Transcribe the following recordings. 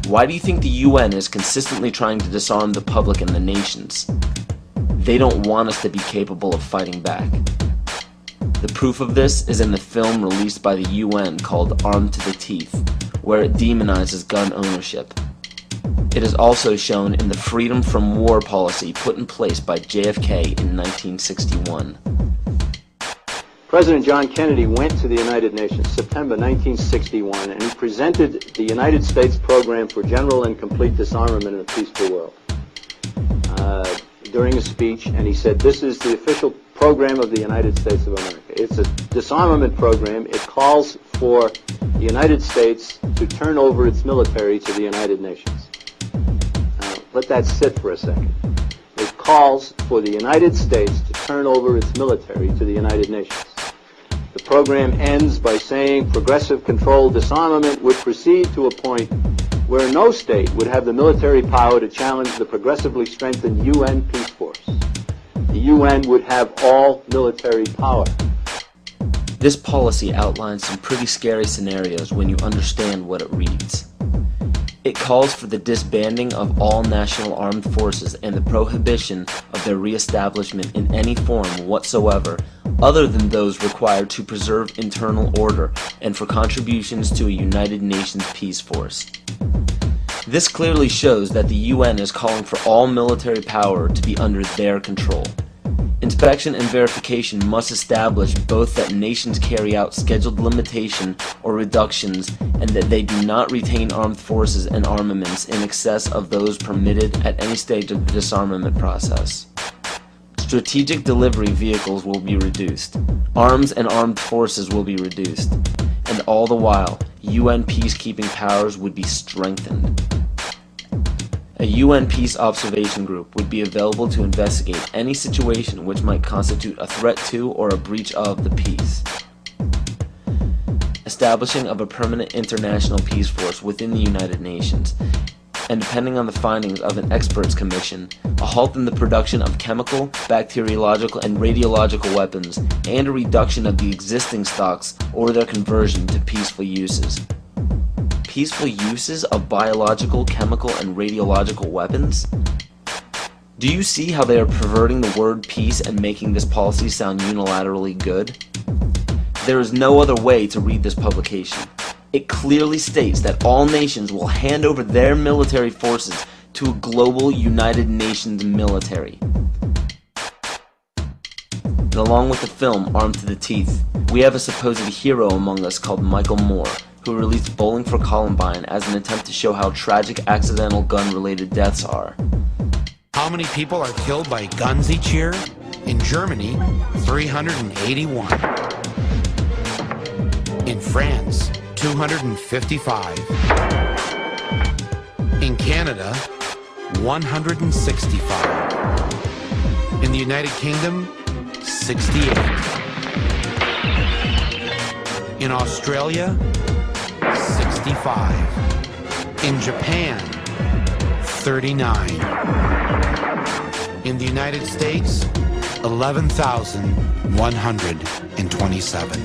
Why do you think the UN is consistently trying to disarm the public and the nations? They don't want us to be capable of fighting back. The proof of this is in the film released by the UN called Armed to the Teeth, where it demonizes gun ownership. It is also shown in the Freedom from War policy put in place by JFK in 1961. President John Kennedy went to the United Nations September 1961 and he presented the United States program for general and complete disarmament in a peaceful world during a speech, and he said, this is the official program of the United States of America. It's a disarmament program. It calls for the United States to turn over its military to the United Nations. Now, let that sit for a second. It calls for the United States to turn over its military to the United Nations. The program ends by saying progressive controlled disarmament would proceed to a point where no state would have the military power to challenge the progressively strengthened UN peace force. The UN would have all military power. This policy outlines some pretty scary scenarios when you understand what it reads. It calls for the disbanding of all national armed forces and the prohibition of their reestablishment in any form whatsoever other than those required to preserve internal order and for contributions to a United Nations peace force. This clearly shows that the UN is calling for all military power to be under their control. Inspection and verification must establish both that nations carry out scheduled limitation or reductions and that they do not retain armed forces and armaments in excess of those permitted at any stage of the disarmament process. Strategic delivery vehicles will be reduced. Arms and armed forces will be reduced. And all the while, UN peacekeeping powers would be strengthened. A UN Peace Observation Group would be available to investigate any situation which might constitute a threat to or a breach of the peace. Establishing of a permanent international peace force within the United Nations, and depending on the findings of an experts commission, a halt in the production of chemical, bacteriological, and radiological weapons, and a reduction of the existing stocks or their conversion to peaceful uses. Peaceful uses of biological, chemical, and radiological weapons? Do you see how they are perverting the word peace and making this policy sound unilaterally good? There is no other way to read this publication. It clearly states that all nations will hand over their military forces to a global United Nations military. And along with the film Armed to the Teeth, we have a supposed hero among us called Michael Moore, who released Bowling for Columbine as an attempt to show how tragic accidental gun-related deaths are. How many people are killed by guns each year? In Germany, 381. In France, 255. In Canada, 165. In the United Kingdom, 68. In Australia, 65. In Japan, 39. In the United States, 11,127.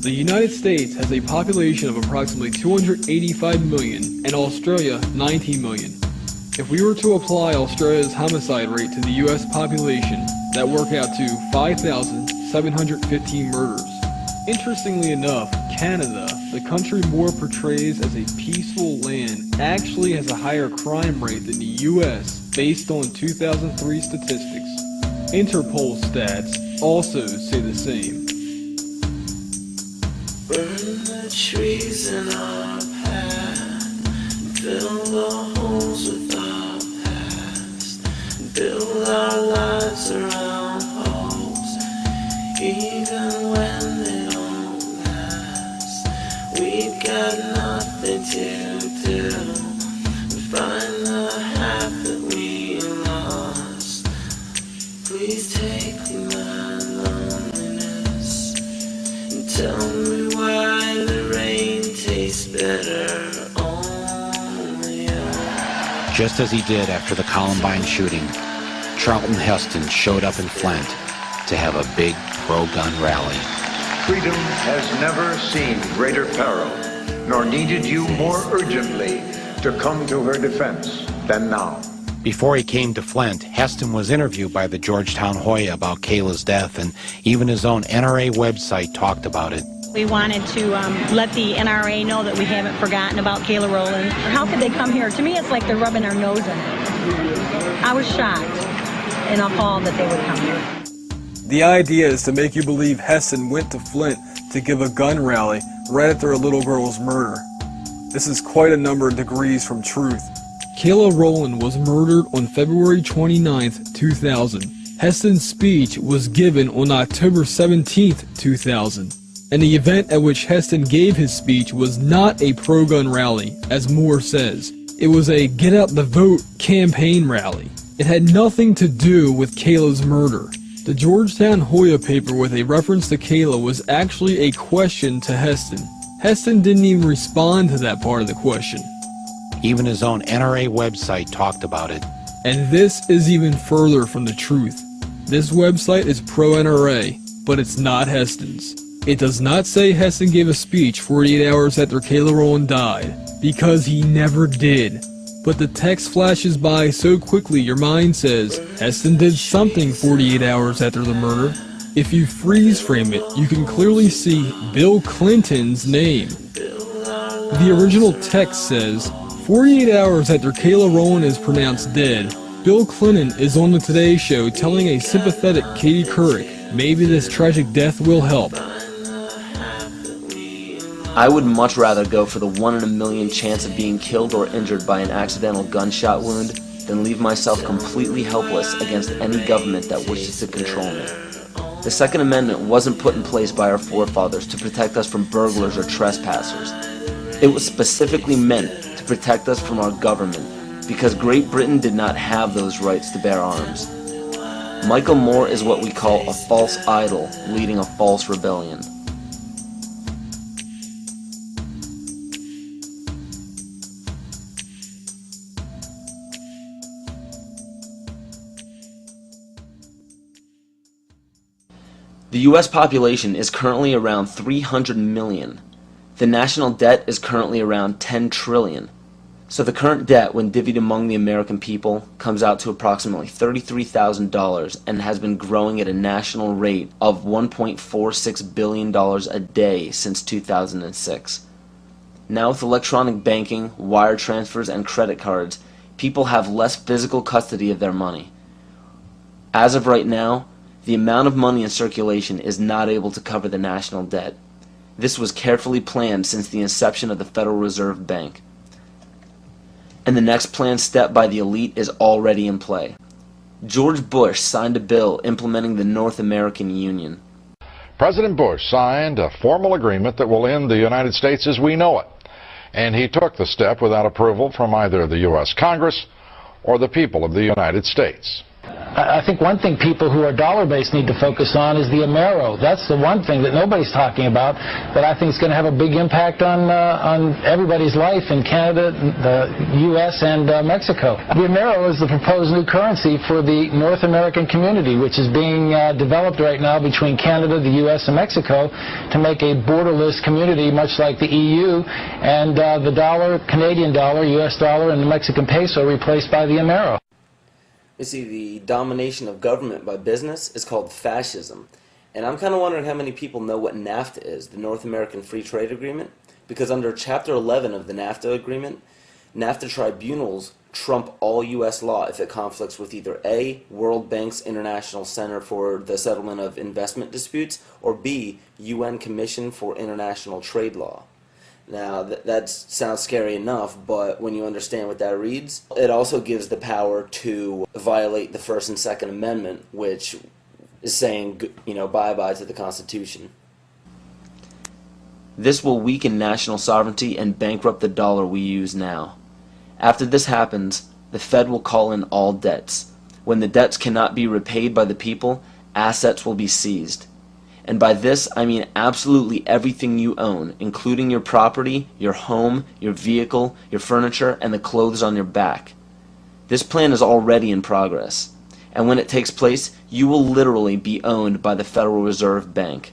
The United States has a population of approximately 285 million and Australia 19 million. If we were to apply Australia's homicide rate to the US population, that would work out to 5,715 murders. Interestingly enough, Canada, the country Moore portrays as a peaceful land, actually has a higher crime rate than the US based on 2003 statistics. Interpol stats also say the same. Burn the trees in our path, fill the holes with our past, build our lives around hopes, even when they don't last. We've got nothing to do, find the half that we lost. Please take my loneliness and tell me why the rain tastes better only us. Just as he did after the Columbine shooting, Charlton Heston showed up in Flint to have a big pro-gun rally. Freedom has never seen greater peril, nor needed you more urgently to come to her defense than now. Before he came to Flint, Heston was interviewed by the Georgetown Hoya about Kayla's death, and even his own NRA website talked about it. We wanted to let the NRA know that we haven't forgotten about Kayla Rowland. How could they come here? To me, it's like they're rubbing our nose in it. I was shocked and appalled that they would come here. The idea is to make you believe Heston went to Flint to give a gun rally right after a little girl's murder. This is quite a number of degrees from truth. Kayla Rowland was murdered on February 29th, 2000. Heston's speech was given on October 17th, 2000. And the event at which Heston gave his speech was not a pro-gun rally, as Moore says. It was a get out the vote campaign rally. It had nothing to do with Kayla's murder. The Georgetown Hoya paper with a reference to Kayla was actually a question to Heston. Heston didn't even respond to that part of the question. Even his own NRA website talked about it. And this is even further from the truth. This website is pro-NRA, but it's not Heston's. It does not say Heston gave a speech 48 hours after Kayla Rowland died, because he never did. But the text flashes by so quickly your mind says, Heston did something 48 hours after the murder. If you freeze frame it, you can clearly see Bill Clinton's name. The original text says, 48 hours after Kayla Rowland is pronounced dead, Bill Clinton is on the Today Show telling a sympathetic Katie Couric, maybe this tragic death will help. I would much rather go for the 1 in a million chance of being killed or injured by an accidental gunshot wound than leave myself completely helpless against any government that wishes to control me. The Second Amendment wasn't put in place by our forefathers to protect us from burglars or trespassers. It was specifically meant to protect us from our government, because Great Britain did not have those rights to bear arms. Michael Moore is what we call a false idol leading a false rebellion. The US population is currently around 300 million. The national debt is currently around 10 trillion. So the current debt, when divvied among the American people, comes out to approximately $33,000 and has been growing at a national rate of $1.46 billion a day since 2006. Now with electronic banking, wire transfers, and credit cards, people have less physical custody of their money. As of right now, the amount of money in circulation is not able to cover the national debt. This was carefully planned since the inception of the Federal Reserve Bank. And the next planned step by the elite is already in play. George Bush signed a bill implementing the North American Union. President Bush signed a formal agreement that will end the United States as we know it. And he took the step without approval from either the U.S. Congress or the people of the United States. I think one thing people who are dollar-based need to focus on is the Amero. That's the one thing that nobody's talking about that I think is going to have a big impact on everybody's life in Canada, the U.S., and Mexico. The Amero is the proposed new currency for the North American community, which is being developed right now between Canada, the U.S., and Mexico to make a borderless community, much like the EU, and the dollar, Canadian dollar, U.S. dollar, and the Mexican peso replaced by the Amero. You see, the domination of government by business is called fascism. And I'm kind of wondering how many people know what NAFTA is, the North American Free Trade Agreement. Because under Chapter 11 of the NAFTA agreement, NAFTA tribunals trump all U.S. law if it conflicts with either A, World Bank's International Center for the Settlement of Investment Disputes, or B, UN Commission for International Trade Law. Now, that sounds scary enough, but when you understand what that reads, it also gives the power to violate the First and Second Amendment, which is saying, bye-bye to the Constitution. This will weaken national sovereignty and bankrupt the dollar we use now. After this happens, the Fed will call in all debts. When the debts cannot be repaid by the people, assets will be seized. And by this, I mean absolutely everything you own, including your property, your home, your vehicle, your furniture, and the clothes on your back. This plan is already in progress. And when it takes place, you will literally be owned by the Federal Reserve Bank.